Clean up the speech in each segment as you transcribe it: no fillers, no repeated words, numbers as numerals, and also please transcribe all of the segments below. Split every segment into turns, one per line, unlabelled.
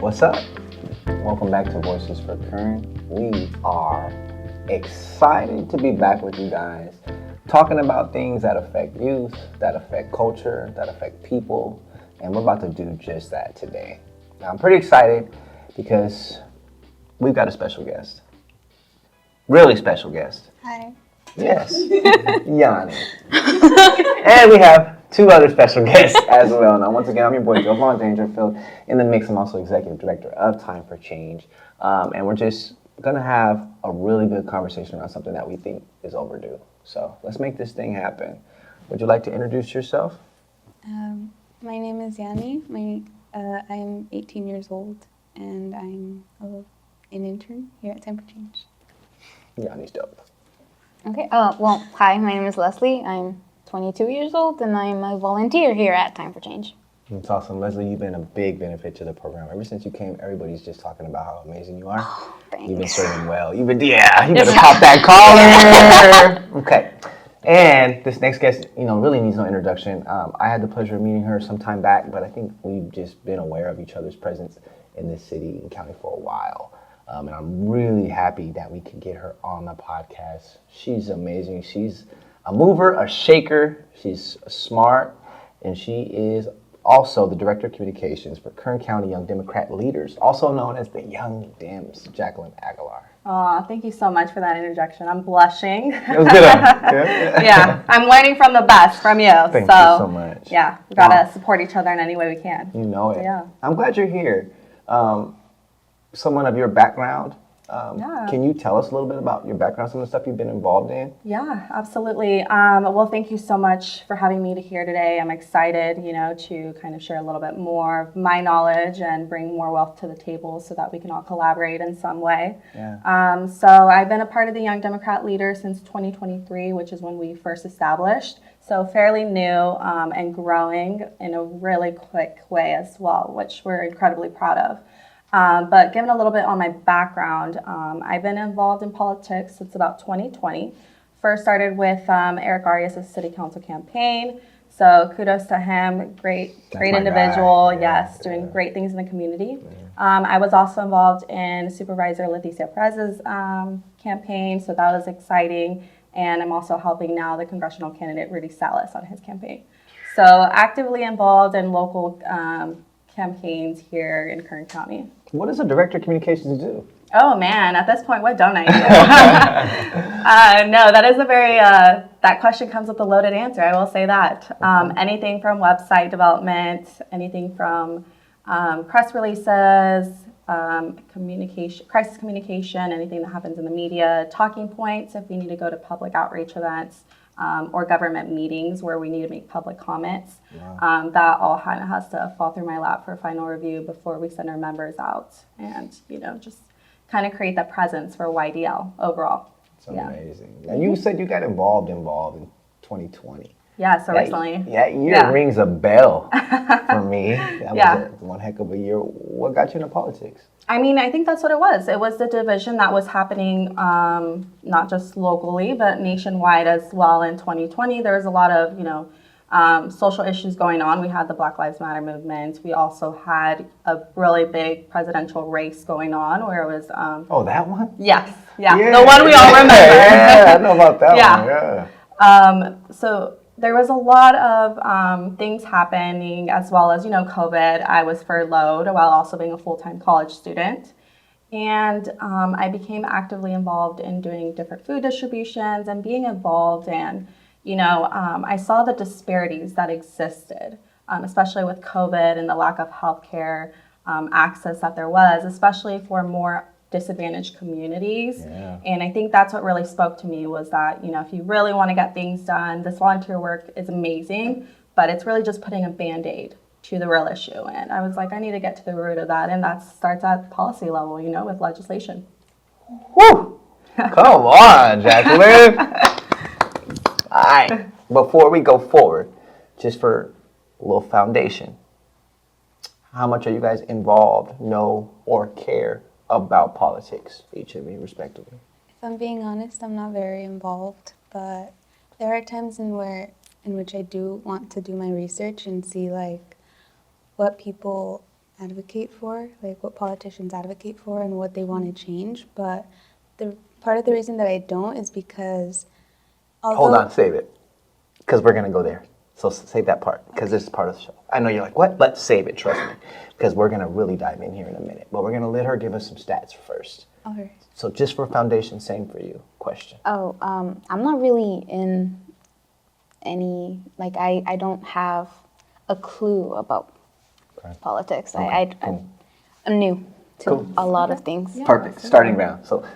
What's up? Welcome back to Voices for KERN. We are excited to be back with you guys, talking about things that affect youth, that affect culture, that affect people, and we're about to do just that today. Now, I'm pretty excited because we've got a special guest. Really special guest.
Hi.
Yes, Yanni. And we have two other special guests as well. Now, once again, I'm your boy, Jovon Dangerfield. In the mix, I'm also executive director of Time for Change. And we're just going to have a really good conversation around something that we think is overdue. So let's make this thing happen. Would you like to introduce yourself?
My name is Yanni. I'm 18 years old, and I'm an intern here at Time for Change.
Yanni's dope.
Okay. Hi, my name is Leslie. I'm 22 years old, and I'm a volunteer here at Time for Change.
That's awesome. Leslie, you've been a big benefit to the program. Ever since you came, everybody's just talking about how amazing you are.
Oh, thanks.
You've been serving well. You better pop that collar. Okay. And this next guest, really needs no introduction. I had the pleasure of meeting her some time back, but I think we've just been aware of each other's presence in this city and county for a while. And I'm really happy that we can get her on the podcast. She's amazing. She's a mover, a shaker. She's smart, and she is also the Director of Communications for Kern County Young Democrat Leaders, also known as the Young Dems, Jacqueline Aguilar.
Aw, thank you so much for that introduction. I'm blushing.
It was good.
Yeah, I'm learning from the best, from you.
Thank you so much.
Yeah, we gotta support each other in any way we can.
You know it.
Yeah.
I'm glad you're here. Someone of your background,
Yeah.
Can you tell us a little bit about your background, some of the stuff you've been involved in?
Yeah, absolutely. Well, thank you so much for having me here today. I'm excited, to kind of share a little bit more of my knowledge and bring more wealth to the table so that we can all collaborate in some way.
Yeah.
So I've been a part of the Young Democrat Leaders since 2023, which is when we first established. So fairly new and growing in a really quick way as well, which we're incredibly proud of. But given a little bit on my background, I've been involved in politics since about 2020. First started with Eric Arias' city council campaign. So kudos to him, great individual, doing great things in the community. I was also involved in Supervisor Leticia Perez's campaign, so that was exciting. And I'm also helping now the congressional candidate Rudy Salas on his campaign. So actively involved in local campaigns here in Kern County.
What does a Director of Communications do?
Oh man, at this point, what don't I do? No, that is a very, that question comes with a loaded answer, I will say that. Anything from website development, anything from press releases, crisis communication, anything that happens in the media, talking points if we need to go to public outreach events, or government meetings where we need to make public comments.
Wow.
That all kind of has to fall through my lap for final review before we send our members out and, just kind of create that presence for YDL overall.
It's amazing. Now, you said you got involved in 2020.
Yeah, so recently.
That year rings a bell for me. That was one heck of a year. What got you into politics?
I mean, I think that's what it was. It was the division that was happening not just locally, but nationwide as well in 2020. There was a lot of, social issues going on. We had the Black Lives Matter movement. We also had a really big presidential race going on where it was...
that one?
Yes. Yeah. The one we all remember.
Yeah, I know about that one. Yeah.
So there was a lot of things happening as well as, COVID. I was furloughed while also being a full-time college student. And I became actively involved in doing different food distributions and being involved in, I saw the disparities that existed, especially with COVID and the lack of healthcare access that there was, especially for more disadvantaged communities.
Yeah.
And I think that's what really spoke to me was that, if you really want to get things done, this volunteer work is amazing, but it's really just putting a Band-Aid to the real issue. And I was like, I need to get to the root of that. And that starts at policy level, with legislation.
Whew! Come on, Jacqueline. All right. Before we go forward, just for a little foundation, how much are you guys involved, know, or care about politics, each of you respectively?
If I'm being honest, I'm not very involved, but there are times in which I do want to do my research and see what people advocate for, like what politicians advocate for and what they want to change. But the part of the reason that I don't is because
Hold on, save it, because we're going to go there. So save that part, because this is part of the show. I know you're like, what? Let's save it, trust me, because we're going to really dive in here in a minute. But we're going to let her give us some stats first.
All right.
So just for foundation, same for you. Question.
Oh, I'm not really in any, like, I don't have a clue about politics.
Cool.
I'm new to
Cool.
a lot of things.
Perfect. Starting ground. So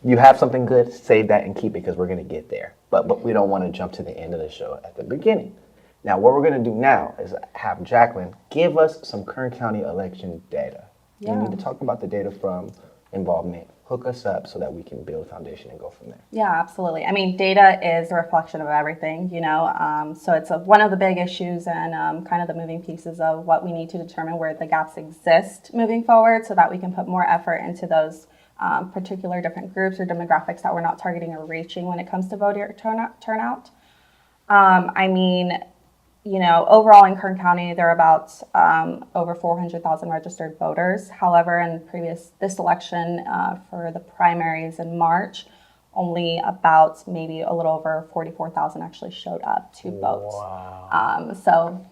you have something good, save that and keep it because we're going to get there. But we don't want to jump to the end of the show at the beginning. Now, what we're going to do now is have Jacqueline give us some Kern County election data.
Yeah.
We need to talk about the data from involvement. Hook us up so that we can build a foundation and go from there.
Yeah, absolutely. I mean, data is a reflection of everything, you know, so it's one of the big issues and kind of the moving pieces of what we need to determine where the gaps exist moving forward so that we can put more effort into those particular different groups or demographics that we're not targeting or reaching when it comes to voter turnout. I mean, you know, overall in Kern County, there are about over 400,000 registered voters. However, in this election for the primaries in March, only about maybe a little over 44,000 actually showed up to vote.
Wow.
So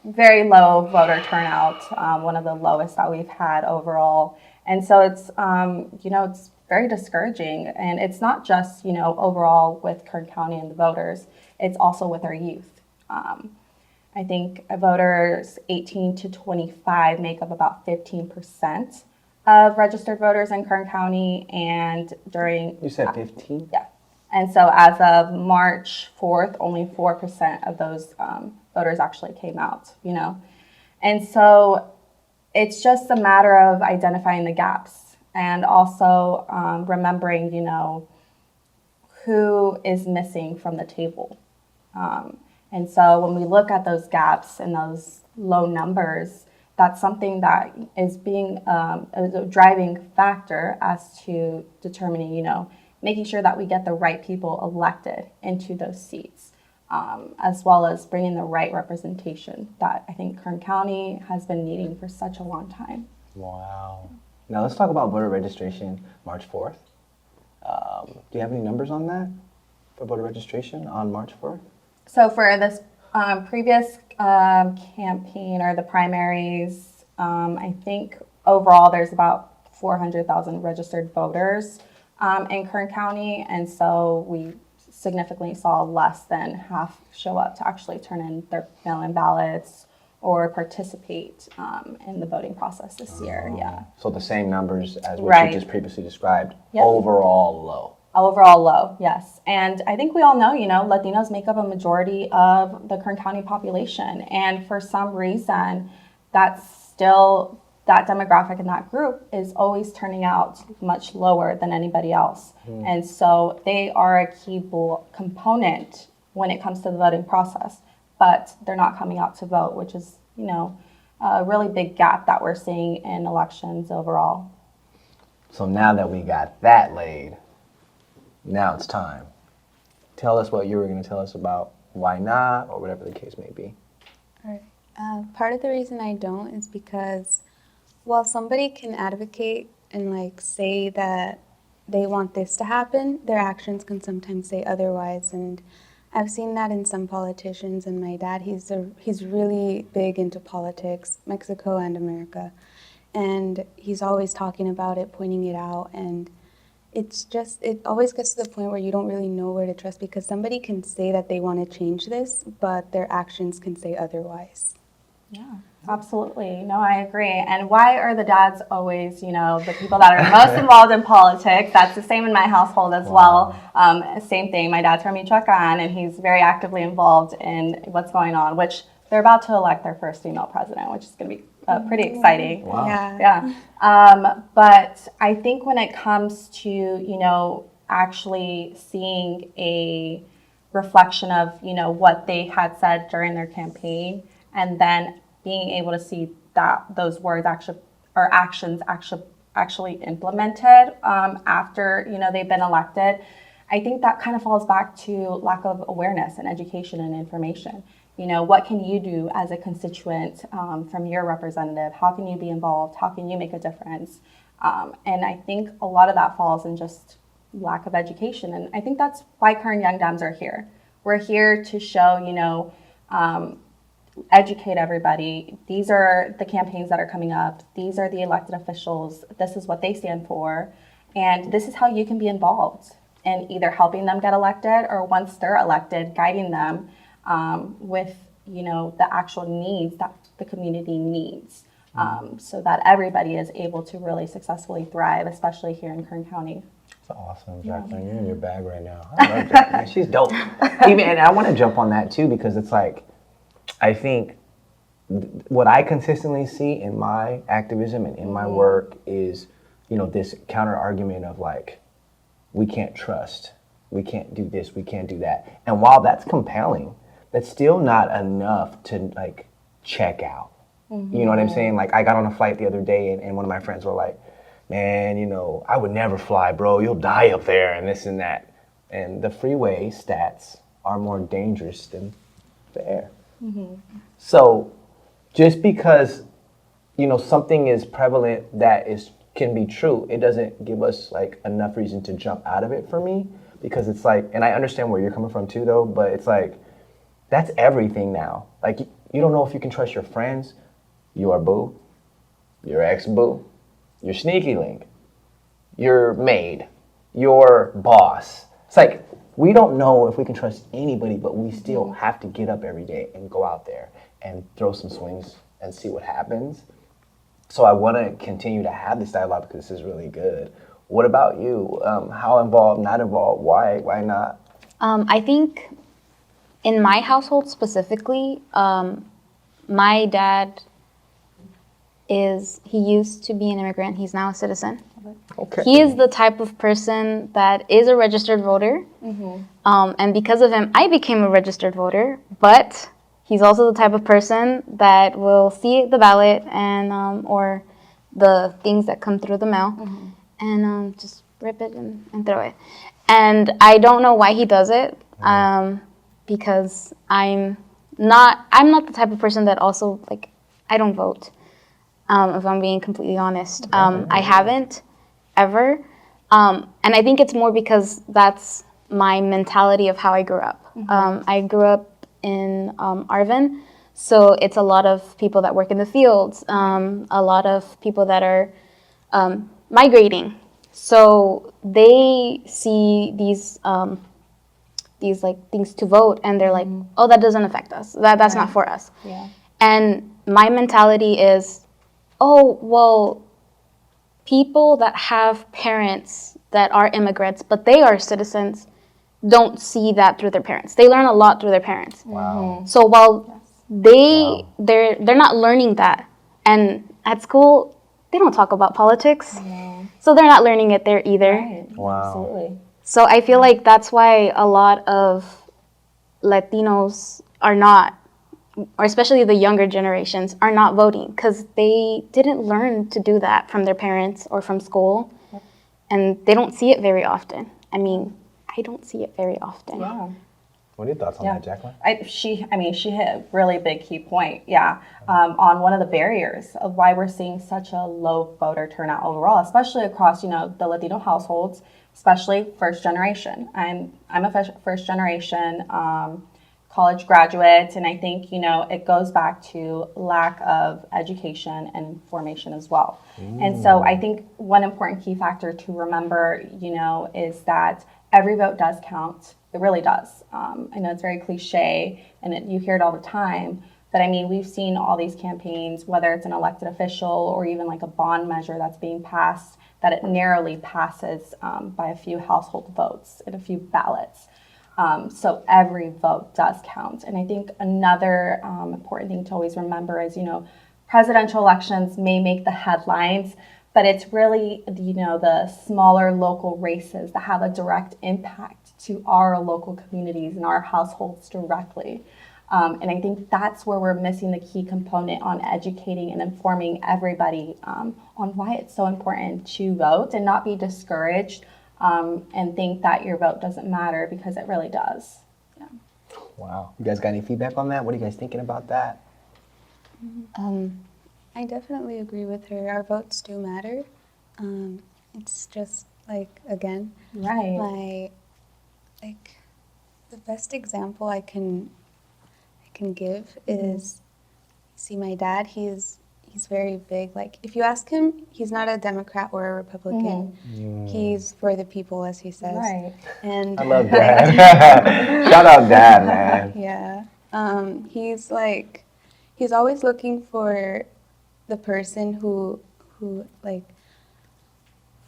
very low voter turnout, one of the lowest that we've had overall. And so it's, you know, it's very discouraging. And it's not just, you know, overall with Kern County and the voters, it's also with our youth. I think voters 18 to 25 make up about 15% of registered voters in Kern County, and during...
You said 15?
Yeah. And so as of March 4th, only 4% of those voters actually came out, you know. And so it's just a matter of identifying the gaps and also remembering, you know, who is missing from the table. And so when we look at those gaps and those low numbers, that's something that is being a driving factor as to determining, you know, making sure that we get the right people elected into those seats, as well as bringing the right representation that I think Kern County has been needing for such a long time.
Wow. Now let's talk about voter registration March 4th. Do you have any numbers on that for voter registration on March 4th?
So for this previous campaign or the primaries, I think overall there's about 400,000 registered voters in Kern County. And so we significantly saw less than half show up to actually turn in their mail-in ballots or participate in the voting process this year. Yeah.
So the same numbers as what
Right.
you just previously described,
Yep.
overall low.
Overall low, yes. And I think we all know, you know, Latinos make up a majority of the Kern County population. And for some reason, that's still, that demographic in that group is always turning out much lower than anybody else. And so they are a key component when it comes to the voting process, but they're not coming out to vote, which is, you know, a really big gap that we're seeing in elections overall.
So now that we got that laid, now it's time. Tell us what you were going to tell us about why not, or whatever the case may be.
All right. Part of the reason I don't is because while somebody can advocate and like say that they want this to happen, their actions can sometimes say otherwise. And I've seen that in some politicians. And my dad, he's really big into politics, Mexico and America, and he's always talking about it, pointing it out, and it's just, it always gets to the point where you don't really know where to trust because somebody can say that they want to change this, but their actions can say otherwise.
Yeah, absolutely. No, I agree. And why are the dads always, you know, the people that are most involved in politics? That's the same in my household as well. Same thing. My dad's from Michoacan, and he's very actively involved in what's going on, which they're about to elect their first female president, which is going to be pretty exciting.
Wow.
Yeah. But I think when it comes to, you know, actually seeing a reflection of, you know, what they had said during their campaign, and then being able to see that those words actually or actions actually implemented after, you know, they've been elected, I think that kind of falls back to lack of awareness and education and information. what can you do as a constituent from your representative? How can you be involved? How can you make a difference? And I think a lot of that falls in just lack of education. And I think that's why KERN Young Dems are here. We're here to show, educate everybody. These are the campaigns that are coming up. These are the elected officials. This is what they stand for. And this is how you can be involved in either helping them get elected or once they're elected, guiding them with, the actual needs that the community needs so that everybody is able to really successfully thrive, especially here in Kern County.
That's awesome, Jacqueline. You're in your bag right now. I love Jacqueline. She's dope. And I want to jump on that too because it's like, I think what I consistently see in my activism and in my work is, this counter argument of like, we can't trust, we can't do this, we can't do that. And while that's compelling, that's still not enough to like check out. You know what I'm saying? Like I got on a flight the other day and one of my friends were like, man, I would never fly, bro. You'll die up there and this and that. And the freeway stats are more dangerous than the air. So just because, something is prevalent that can be true, it doesn't give us like enough reason to jump out of it for me because it's like, and I understand where you're coming from too though, but it's like, that's everything now. Like you don't know if you can trust your friends, your boo, your ex-boo, your sneaky link, your maid, your boss. It's like, we don't know if we can trust anybody, but we still have to get up every day and go out there and throw some swings and see what happens. So I want to continue to have this dialogue because this is really good. What about you? How involved, not involved? Why not?
I think in my household specifically, my dad he used to be an immigrant. He's now a citizen.
Okay.
He is the type of person that is a registered voter. And because of him, I became a registered voter. But he's also the type of person that will see the ballot and or the things that come through the mail and just rip it and throw it. And I don't know why he does it because I'm not the type of person that also, like, I don't vote. If I'm being completely honest. I haven't ever. And I think it's more because that's my mentality of how I grew up. I grew up in Arvin, so it's a lot of people that work in the fields, a lot of people that are migrating. So they see these like things to vote and they're like, oh, that doesn't affect us. That's not for us.
Yeah.
And my mentality is, oh, well, people that have parents that are immigrants, but they are citizens, don't see that through their parents. They learn a lot through their parents.
Wow.
So while they're not learning that, and at school, they don't talk about politics. So they're not learning it there either.
Right.
Wow.
Absolutely.
So I feel like that's why a lot of Latinos are not, or especially the younger generations, are not voting because they didn't learn to do that from their parents or from school. And they don't see it very often. I mean, I don't see it very often.
Yeah.
What are your thoughts on that, Jacqueline?
She hit a really big key point, on one of the barriers of why we're seeing such a low voter turnout overall, especially across, the Latino households, especially first generation. I'm a first generation college graduate, and I think, it goes back to lack of education and formation as well. And so I think one important key factor to remember, is that every vote does count. It really does. I know it's very cliche and you hear it all the time, but I mean, we've seen all these campaigns, whether it's an elected official or even like a bond measure that's being passed, that it narrowly passes by a few household votes and a few ballots. So every vote does count. And I think another important thing to always remember is, presidential elections may make the headlines, but it's really, the smaller local races that have a direct impact to our local communities and our households directly. And I think that's where we're missing the key component on educating and informing everybody on why it's so important to vote and not be discouraged and think that your vote doesn't matter, because it really does. Yeah.
Wow. You guys got any feedback on that? What are you guys thinking about that?
I definitely agree with her. Our votes do matter. It's just like, again,
Right.
like the best example I can give is, see, my dad, he's very big. Like, if you ask him, he's not a Democrat or a Republican. He's for the people, as he says.
Right.
And
I love Dad. Shout out Dad, man.
yeah. He's always looking for the person who like,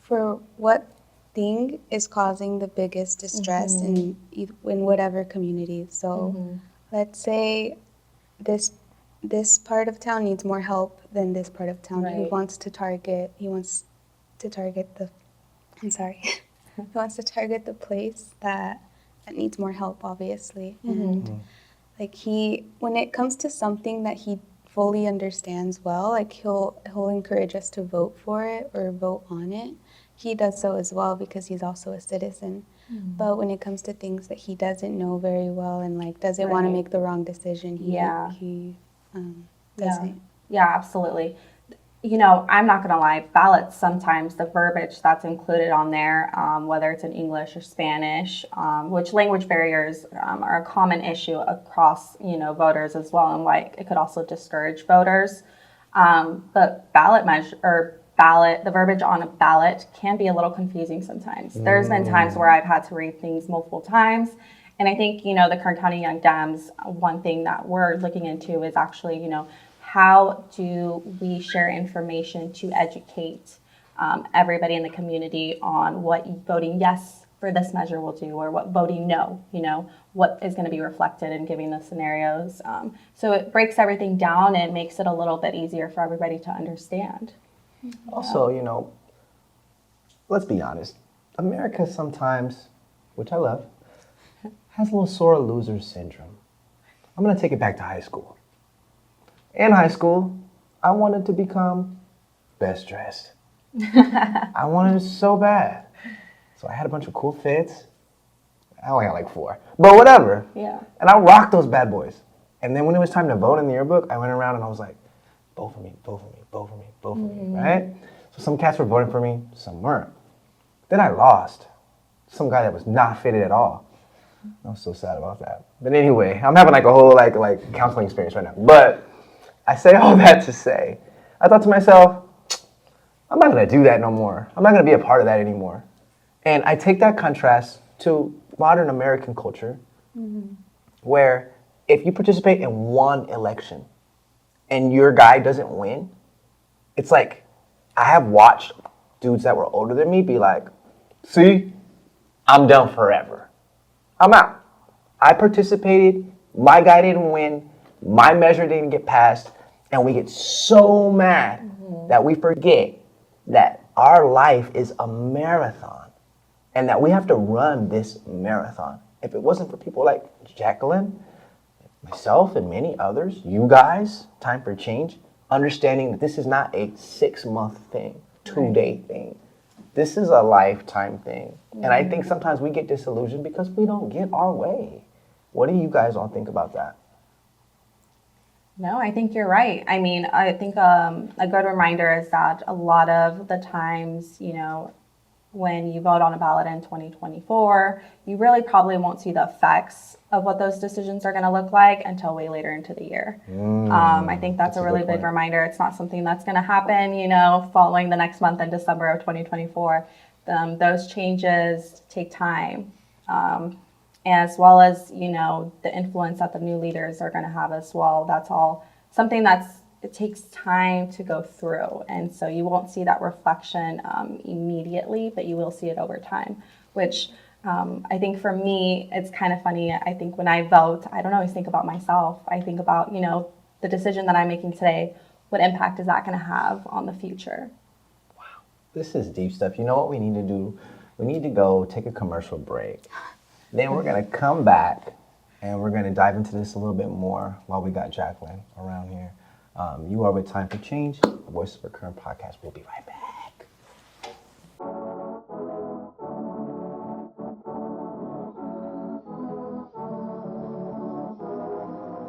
for what thing is causing the biggest distress in whatever community. So let's say this part of town needs more help than this part of town. He
Right.
wants to target the I'm sorry. He wants to target the place that needs more help, obviously. And like, when it comes to something that he fully understands well, like, he'll encourage us to vote for it or vote on it. He does so as well because he's also a citizen. But when it comes to things that he doesn't know very well and like doesn't want to
Right.
make the wrong decision, he doesn't.
Yeah, absolutely. You know, I'm not going to lie, ballots sometimes, the verbiage that's included on there, whether it's in English or Spanish, which language barriers are a common issue across, voters as well, and like it could also discourage voters. But the verbiage on a ballot can be a little confusing sometimes. There's been times where I've had to read things multiple times. And I think, the Kern County Young Dems, one thing that we're looking into is actually, how do we share information to educate everybody in the community on what voting yes for this measure will do, or what voting no, what is going to be reflected in giving the scenarios. So it breaks everything down and makes it a little bit easier for everybody to understand.
Also, let's be honest. America sometimes, which I love, has a little sore loser syndrome. I'm going to take it back to high school. In high school, I wanted to become best dressed. I wanted it so bad. So I had a bunch of cool fits. I only had like 4, but whatever.
Yeah.
And I rocked those bad boys. And then when it was time to vote in the yearbook, I went around and I was like, vote for me, vote for me, vote for me, vote for me, right? So some cats were voting for me, some weren't. Then I lost. Some guy that was not fitted at all. I was so sad about that. But anyway, I'm having like a whole like counseling experience right now. But I say all that to say, I thought to myself, I'm not going to do that no more. I'm not going to be a part of that anymore. And I take that contrast to modern American culture, where if you participate in one election and your guy doesn't win, it's like, I have watched dudes that were older than me be like, see, I'm done forever. I'm out. I participated, my guy didn't win, my measure didn't get passed, and we get so mad that we forget that our life is a marathon and that we have to run this marathon. If it wasn't for people like Jacqueline, myself, and many others, you guys, Time for Change, understanding that this is not a 6-month thing, 2-day thing. This is a lifetime thing. And I think sometimes we get disillusioned because we don't get our way. What do you guys all think about that?
No, I think you're right. I mean, I think a good reminder is that a lot of the times, when you vote on a ballot in 2024, you really probably won't see the effects of what those decisions are going to look like until way later into the year. I think that's a really big reminder. It's not something that's going to happen, following the next month in December of 2024. Those changes take time. As well as, the influence that the new leaders are going to have as well. That's all something it takes time to go through. And so you won't see that reflection immediately, but you will see it over time, which I think for me, it's kind of funny. I think when I vote, I don't always think about myself. I think about, the decision that I'm making today, what impact is that going to have on the future?
Wow, this is deep stuff. You know what we need to do? We need to go take a commercial break. Then we're going to come back and we're going to dive into this a little bit more while we got Jacqueline around here. You are with Time for Change, the Voice of a Current podcast. We'll be right back.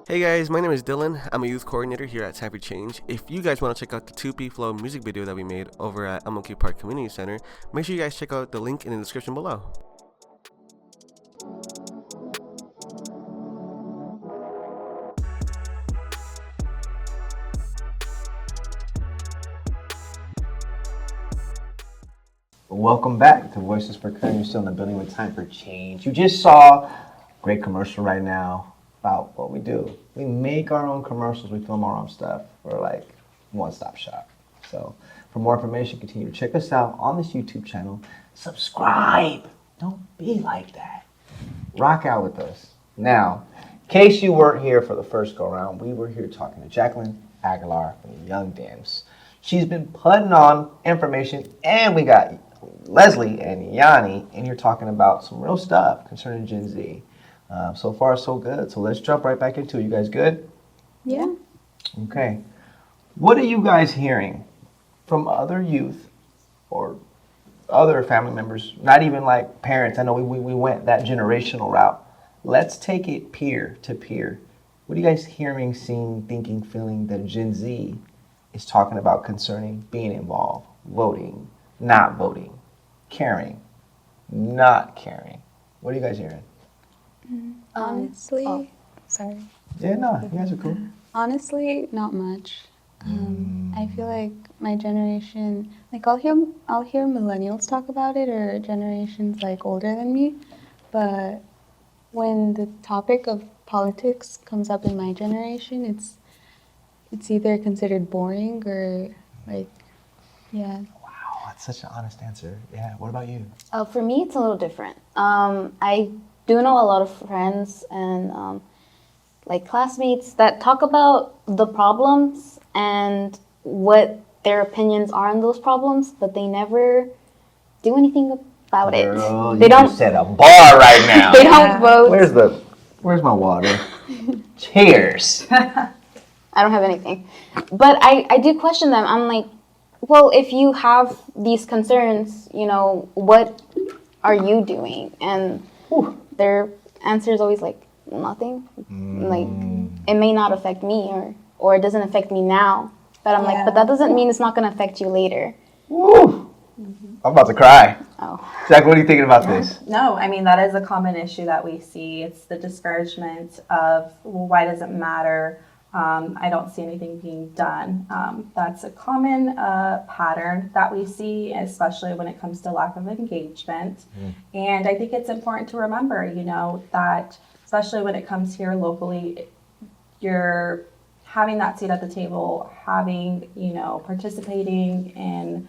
Hey guys, my name is Dylan. I'm a youth coordinator here at Time for Change. If you guys want to check out the 2P Flow music video that we made over at MLK Park Community Center, make sure you guys check out the link in the description below.
Welcome back to Voices for KERN. You're still in the building with Time for Change. You just saw a great commercial right now about what we do. We make our own commercials. We film our own stuff. We're like one-stop shop. So for more information, continue to check us out on this YouTube channel. Subscribe. Don't be like that. Rock out with us. Now, in case you weren't here for the first go-around, we were here talking to Jacqueline Aguilar from Young Dems. She's been putting on information, and we got Leslie and Yanni in here talking about some real stuff concerning Gen Z. So far, so good. So let's jump right back into it. You guys good?
Yeah.
Okay. What are you guys hearing from other youth or other family members, not even like parents? I know we went that generational route. Let's take it peer to peer. What are you guys hearing, seeing, thinking, feeling that Gen Z is talking about concerning being involved, voting, not voting, caring, not caring? What are you guys hearing?
Honestly, sorry.
Yeah, no, you guys are cool.
Honestly, not much. I feel like my generation, like I'll hear millennials talk about it or generations like older than me, but when the topic of politics comes up in my generation, it's either considered boring or like, yeah.
Wow, that's such an honest answer. Yeah, what about you?
For me, it's a little different. I do know a lot of friends and like classmates that talk about the problems and what their opinions are on those problems, but they never do anything about
Girl,
it. They
you
don't.
just set a bar right now.
They don't vote.
Where's my water? Cheers.
I don't have anything. But I do question them. I'm like, well, if you have these concerns, you know, what are you doing? And their answer is always like, nothing. Like, it may not affect me or it doesn't affect me now. But I'm like, but that doesn't mean it's not going to affect you later.
Woo. I'm about to cry.
Oh.
Zach, what are you thinking about this?
No, I mean, that is a common issue that we see. It's the discouragement of, well, why does it matter? I don't see anything being done. That's a common pattern that we see, especially when it comes to lack of engagement. And I think it's important to remember, you know, that especially when it comes here locally, you're having that seat at the table, having, you know, participating in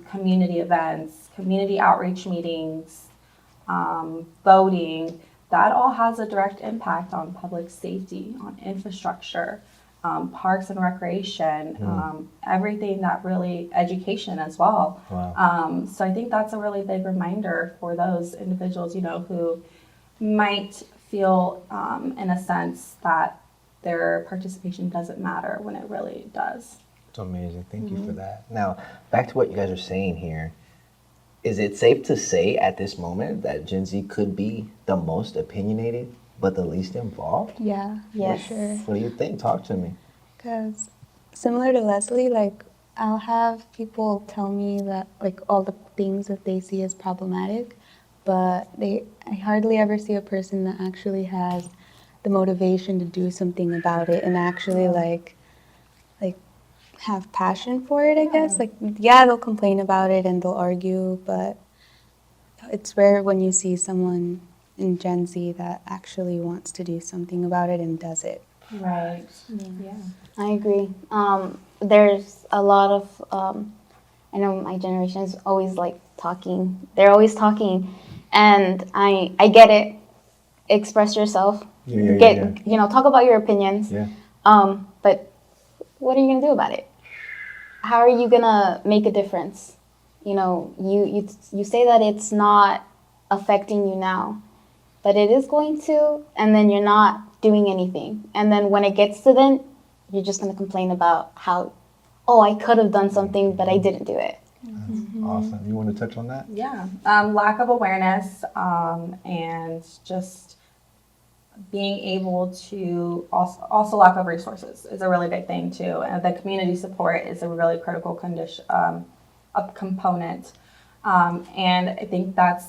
community events, community outreach meetings, voting. That all has a direct impact on public safety, on infrastructure, parks and recreation, everything that really, education as well.
Wow.
So I think that's a really big reminder for those individuals, you know, who might feel in a sense that their participation doesn't matter when it really does.
It's amazing. Thank you for that. Now, back to what you guys are saying here. Is it safe to say at this moment that Gen Z could be the most opinionated but the least involved?
Yeah,
Yes.
for sure.
What do you think? Talk to me.
Because similar to Leslie, like I'll have people tell me that like all the things that they see as problematic, but I hardly ever see a person that actually has the motivation to do something about it and actually like have passion for it, I guess. Like, yeah, they'll complain about it and they'll argue, but it's rare when you see someone in Gen Z that actually wants to do something about it and does it.
Right. Yeah.
I agree. There's a lot of, I know my generation is always like talking. They're always talking. And I get it. Express yourself. You know, talk about your opinions.
Yeah.
But what are you going to do about it? How are you going to make a difference? You know, you say that it's not affecting you now, but it is going to, and then you're not doing anything. And then when it gets to then, you're just going to complain about how, oh, I could have done something, but I didn't do it.
That's awesome. You want to touch on that?
Yeah. Lack of awareness and just being able to also lack of resources is a really big thing too, and the community support is a really critical condition, a component. And I think that's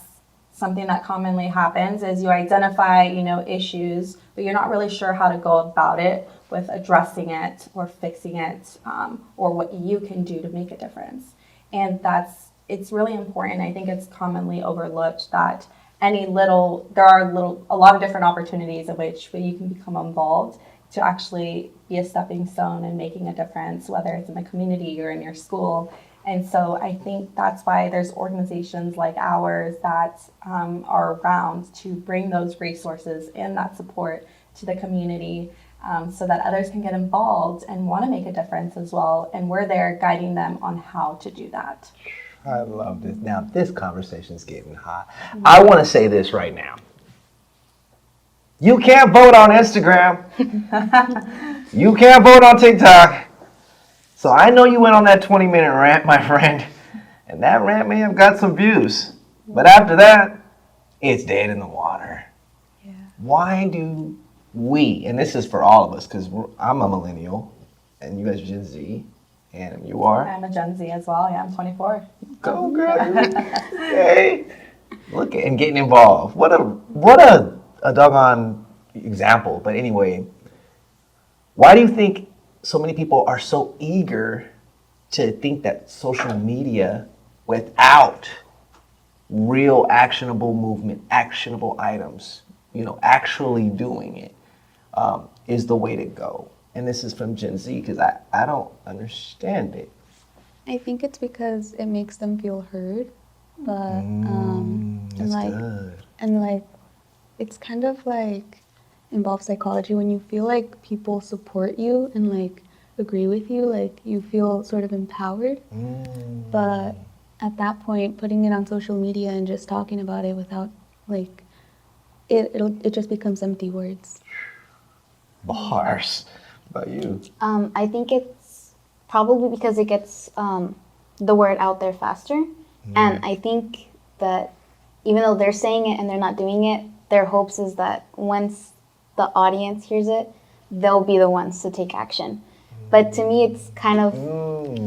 something that commonly happens is you identify, issues, but you're not really sure how to go about it with addressing it or fixing it, or what you can do to make a difference. And it's really important. I think it's commonly overlooked that there are a lot of different opportunities in which you can become involved to actually be a stepping stone and making a difference, whether it's in the community or in your school. And so I think that's why there's organizations like ours that are around to bring those resources and that support to the community, so that others can get involved and want to make a difference as well. And we're there guiding them on how to do that.
I love this. Now, this conversation's getting hot. I want to say this right now. You can't vote on Instagram. You can't vote on TikTok. So I know you went on that 20-minute rant, my friend, and that rant may have got some views. But after that, it's dead in the water.
Yeah.
Why do we, and this is for all of us, because I'm a millennial, and you guys are Gen Z, and you are?
I'm a Gen Z as well. Yeah, I'm 24.
Go, girl. Hey. Look, and getting involved. What a doggone example. But anyway, why do you think so many people are so eager to think that social media without real actionable movement, actionable items, actually doing it, is the way to go? And this is from Gen Z because I don't understand it.
I think it's because it makes them feel heard, but
That's good.
and it's kind of involves psychology. When you feel like people support you and agree with you, you feel sort of empowered. But at that point, putting it on social media and just talking about it without it just becomes empty words.
Bars. About you?
I think it's probably because it gets the word out there faster. And I think that even though they're saying it and they're not doing it, their hopes is that once the audience hears it, they'll be the ones to take action. But to me, it's kind of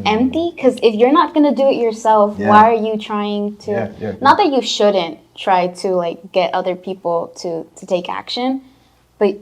empty, because if you're not going to do it yourself, why are you trying to... Not that you shouldn't try to get other people to take action, but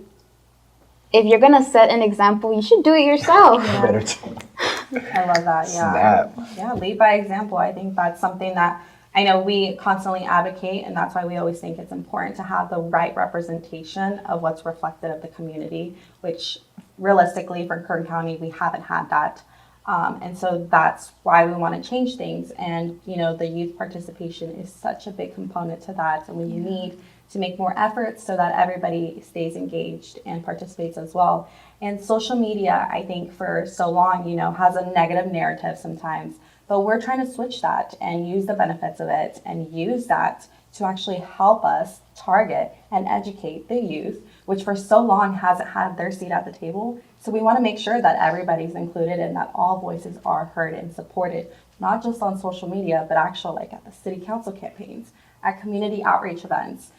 if you're going to set an example, you should do it yourself.
I love that, yeah.
Snap.
Yeah, lead by example. I think that's something that I know we constantly advocate, and that's why we always think it's important to have the right representation of what's reflected of the community, which realistically for Kern County, we haven't had that. And so that's why we want to change things. And, the youth participation is such a big component to that. And we need to make more efforts so that everybody stays engaged and participates as well. And social media, I think for so long, has a negative narrative sometimes, but we're trying to switch that and use the benefits of it and use that to actually help us target and educate the youth, which for so long hasn't had their seat at the table. So we want to make sure that everybody's included and that all voices are heard and supported, not just on social media, but actually at the city council campaigns, at community outreach events,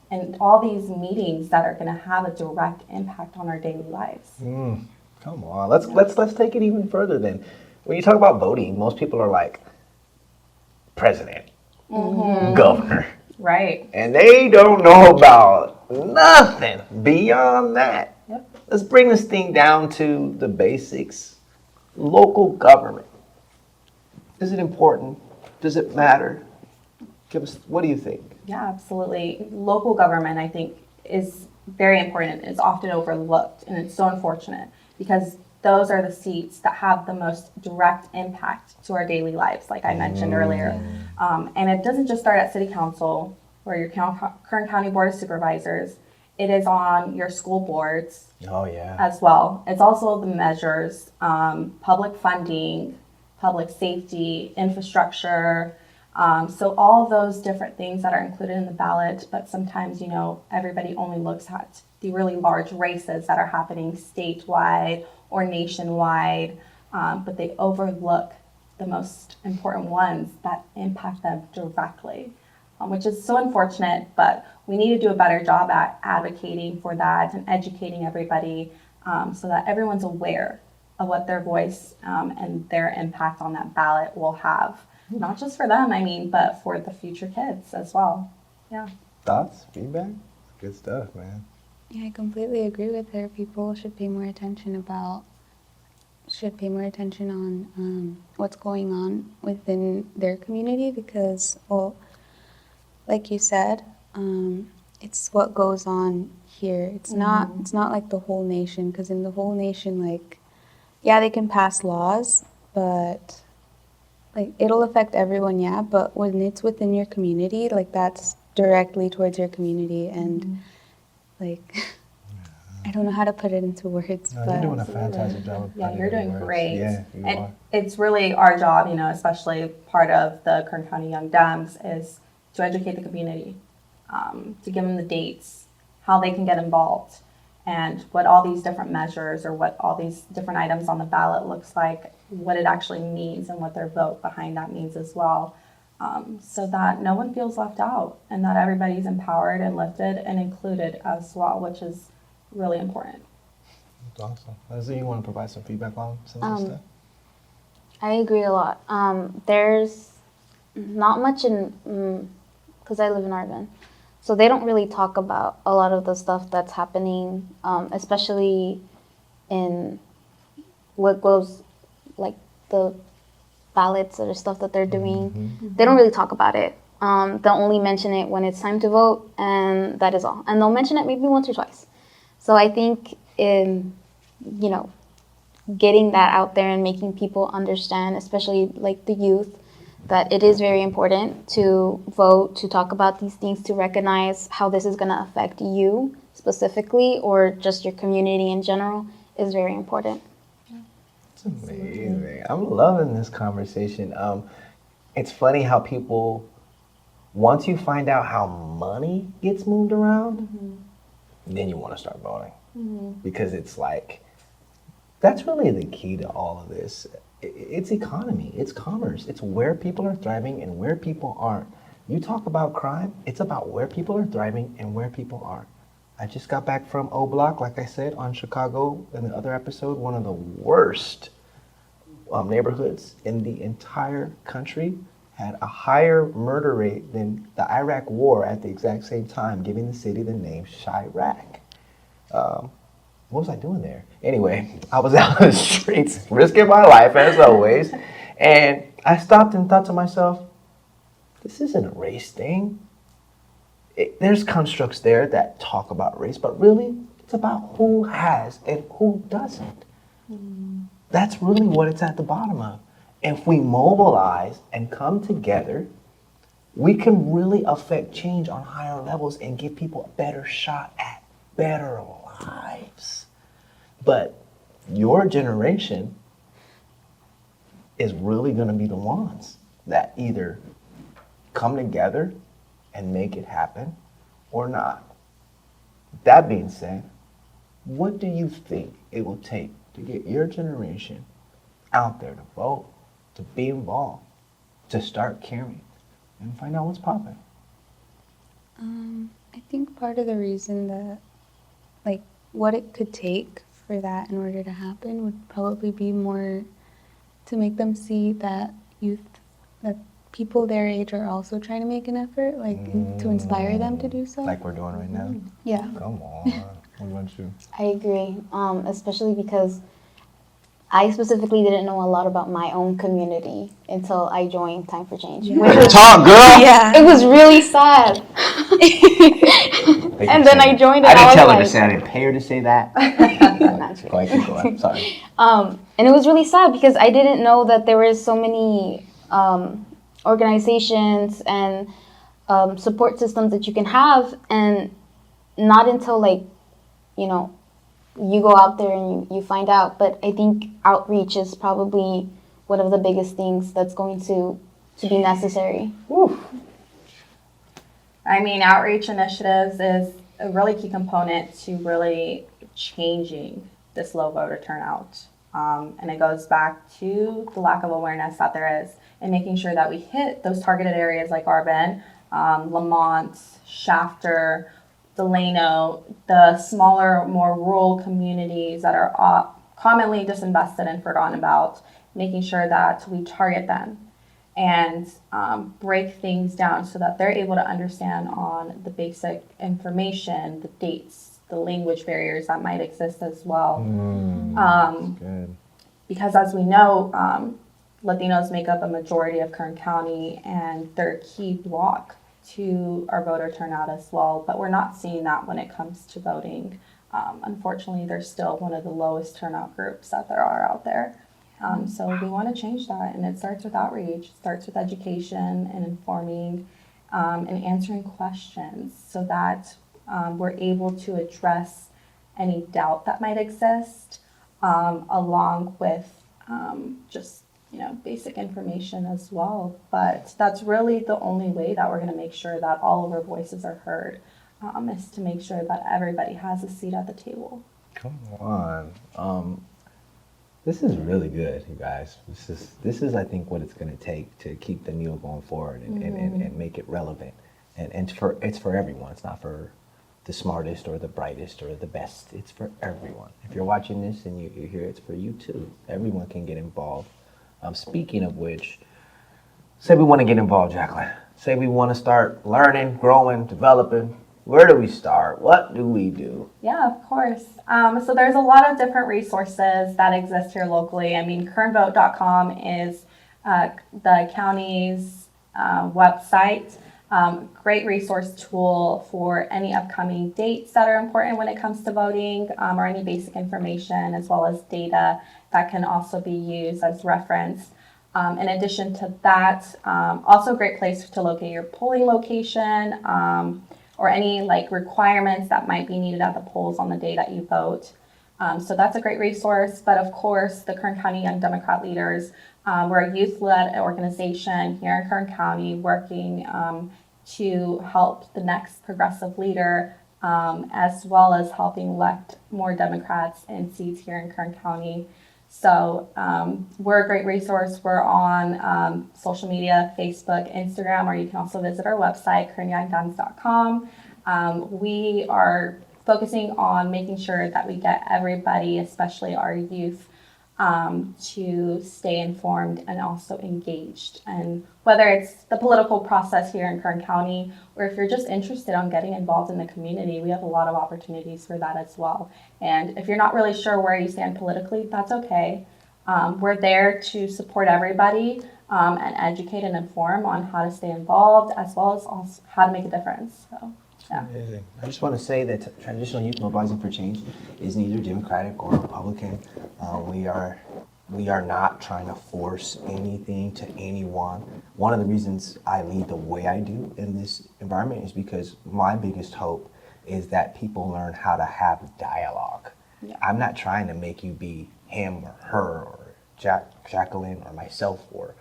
and all these meetings that are going to have a direct impact on our daily lives.
Come on, let's take it even further then. When you talk about voting, most people are like, president, governor.
Right.
And they don't know about nothing beyond that.
Yep.
Let's bring this thing down to the basics. Local government. Is it important? Does it matter? What do you think?
Yeah, absolutely. Local government, I think, is very important. It's often overlooked, and it's so unfortunate because those are the seats that have the most direct impact to our daily lives, like I mentioned earlier. And it doesn't just start at City Council or your Kern County Board of Supervisors. It is on your school boards as well. It's also the measures, public funding, public safety, infrastructure. So all of those different things that are included in the ballot, but sometimes, everybody only looks at the really large races that are happening statewide or nationwide, but they overlook the most important ones that impact them directly. which is so unfortunate, but we need to do a better job at advocating for that and educating everybody so that everyone's aware of what their voice and their impact on that ballot will have. Not just for them, I mean, but for the future kids as well. Yeah.
Thoughts? Feedback? Good stuff, man.
Yeah, I completely agree with her. People should pay more attention on what's going on within their community because, well, like you said, it's what goes on here. It's not like the whole nation, because in the whole nation, like, yeah, they can pass laws, but like it'll affect everyone, yeah, but when it's within your community, like that's directly towards your community and like I don't know how to put it into words,
No,
but
you're doing a fantastic job of
Yeah,
putting
you're
it in
doing
words.
great.
Yeah, you
And
are.
it's really our job, especially part of the Kern County Young Dems, is to educate the community, to give them the dates, how they can get involved, and what all these different measures or what all these different items on the ballot looks like, what it actually means, and what their vote behind that means as well, so that no one feels left out and that everybody's empowered and lifted and included as well, which is really important.
That's awesome. Leslie, you want to provide some feedback on some of this stuff?
I agree a lot. There's not much in, because I live in Arvin, so they don't really talk about a lot of the stuff that's happening, especially in what goes, like the ballots or stuff that they're doing. They don't really talk about it. They'll only mention it when it's time to vote, and that is all. And they'll mention it maybe once or twice. So I think getting that out there and making people understand, especially like the youth, that it is very important to vote, to talk about these things, to recognize how this is going to affect you specifically or just your community in general is very important.
It's amazing. I'm loving this conversation. It's funny how people, once you find out how money gets moved around, then you want to start voting. Because it's like, that's really the key to all of this. It's economy, it's commerce, it's where people are thriving and where people aren't. You talk about crime, it's about where people are thriving and where people aren't. I just got back from O Block, like I said, on Chicago in the other episode, one of the worst neighborhoods in the entire country, had a higher murder rate than the Iraq War at the exact same time, giving the city the name Chirac. What was I doing there? Anyway, I was out on the streets, risking my life as always, and I stopped and thought to myself, this isn't a race thing. There's constructs there that talk about race, but really, it's about who has and who doesn't. That's really what it's at the bottom of. If we mobilize and come together, we can really affect change on higher levels and give people a better shot at better lives. But your generation is really going to be the ones that either come together and make it happen or not. That being said, what do you think it will take to get your generation out there to vote, to be involved, to start caring, and find out what's popping?
I think part of the reason that, like, what it could take for that in order to happen would probably be more to make them see that that people their age are also trying to make an effort, like to inspire them to do so.
Like we're doing right now?
Yeah.
Come on. What about you?
I agree, especially because I specifically didn't know a lot about my own community until I joined Time for Change.
Talk, girl!
Yeah.
It was really sad. And then I joined it.
I didn't tell her
like,
to say. I didn't pay her to say that.
Not true.
Go ahead, keep going. Sorry.
And it was really sad because I didn't know that there were so many organizations and support systems that you can have, and not until you go out there and you find out. But I think outreach is probably one of the biggest things that's going to be necessary.
Woo.
I mean, outreach initiatives is a really key component to really changing this low voter turnout. And it goes back to the lack of awareness that there is and making sure that we hit those targeted areas like Arvin, Lamont, Shafter, Delano, the smaller, more rural communities that are commonly disinvested and forgotten about, making sure that we target them and break things down so that they're able to understand on the basic information, the dates, the language barriers that might exist as well.
Good.
Because as we know, Latinos make up a majority of Kern County and they're a key block to our voter turnout as well, but we're not seeing that when it comes to voting. Unfortunately, they're still one of the lowest turnout groups that there are out there. So we want to change that, and it starts with outreach, it starts with education and informing and answering questions so that we're able to address any doubt that might exist, along with just basic information as well. But that's really the only way that we're going to make sure that all of our voices are heard, is to make sure that everybody has a seat at the table.
Come on. This is really good, you guys. This is I think what it's going to take to keep the needle going forward and make it relevant. And it's for everyone. It's not for the smartest or the brightest or the best. It's for everyone. If you're watching this and you're here, it's for you too. Everyone can get involved. Speaking of which, say we want to get involved, Jacqueline. Say we want to start learning, growing, developing. Where do we start? What do we do?
Yeah, of course. So there's a lot of different resources that exist here locally. I mean, kernvote.com is the county's website. Great resource tool for any upcoming dates that are important when it comes to voting, or any basic information, as well as data that can also be used as reference. In addition to that, also a great place to locate your polling location, or any requirements that might be needed at the polls on the day that you vote. So that's a great resource. But of course, the Kern County Young Democrat Leaders, we're a youth-led organization here in Kern County working to help the next progressive leader, as well as helping elect more Democrats in seats here in Kern County. So we're a great resource. We're on social media, Facebook, Instagram, or you can also visit our website, kernyoungdems.com. We are focusing on making sure that we get everybody, especially our youth, to stay informed and also engaged. And whether it's the political process here in Kern County, or if you're just interested in getting involved in the community, we have a lot of opportunities for that as well. And if you're not really sure where you stand politically, that's okay. We're there to support everybody and educate and inform on how to stay involved, as well as also how to make a difference. So, yeah.
Amazing. I just want to say that Transitional Youth Mobilizing for Change is neither Democratic or Republican. We are not trying to force anything to anyone. One of the reasons I lead the way I do in this environment is because my biggest hope is that people learn how to have dialogue. Yeah. I'm not trying to make you be him or her or Jacqueline or myself or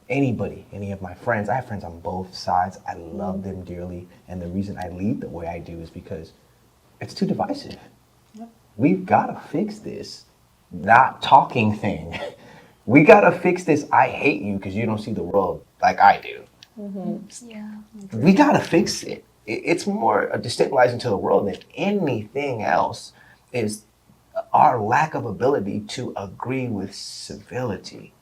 anybody, any of my friends. I have friends on both sides. I love them dearly. And the reason I lead the way I do is because it's too divisive. Yep. We've got to fix this not talking thing. We got to fix this I hate you because you don't see the world like I do. Mm-hmm. Yeah. We got to fix it. It's more destabilizing to the world than anything else is our lack of ability to agree with civility.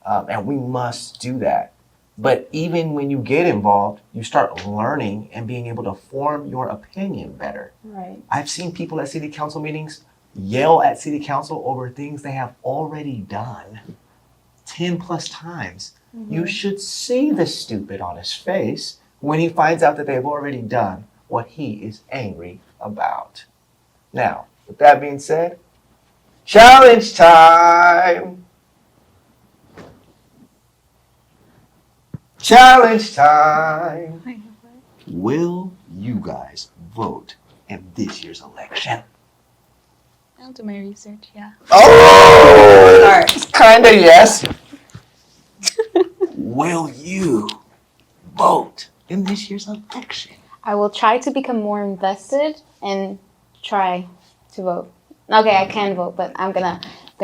And we must do that. But even when you get involved, you start learning and being able to form your opinion better. Right. I've seen people at city council meetings yell at city council over things they have already done 10 plus times. Mm-hmm. You should see the stupid on his face when he finds out that they've already done what he is angry about. Now, with that being said, challenge time! Challenge time! Will you guys vote in this year's election?
I'll do my research, yeah.
Oh! Kinda yes. Will you vote in this year's election?
I will try to become more invested and try to vote. Okay, I can vote, but I'm gonna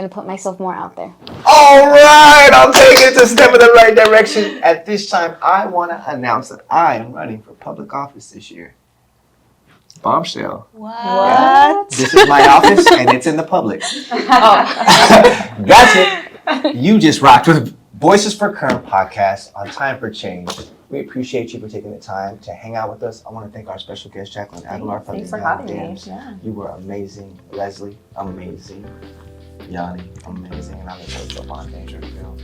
put myself more out there.
All right, I'm taking it a step in the right direction. At this time, I want to announce that I am running for public office this year. Bombshell.
What?
This is my office, and it's in the public. That's it. You just rocked with Voices for KERN podcast on Time for Change. We appreciate you for taking the time to hang out with us. I want to thank our special guest, Jacqueline Aguilar.
Thanks for having me.
You were amazing. Leslie, amazing. Yanni, amazing. And I'm the coach of Jovon Dangerfield.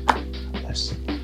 Bless you.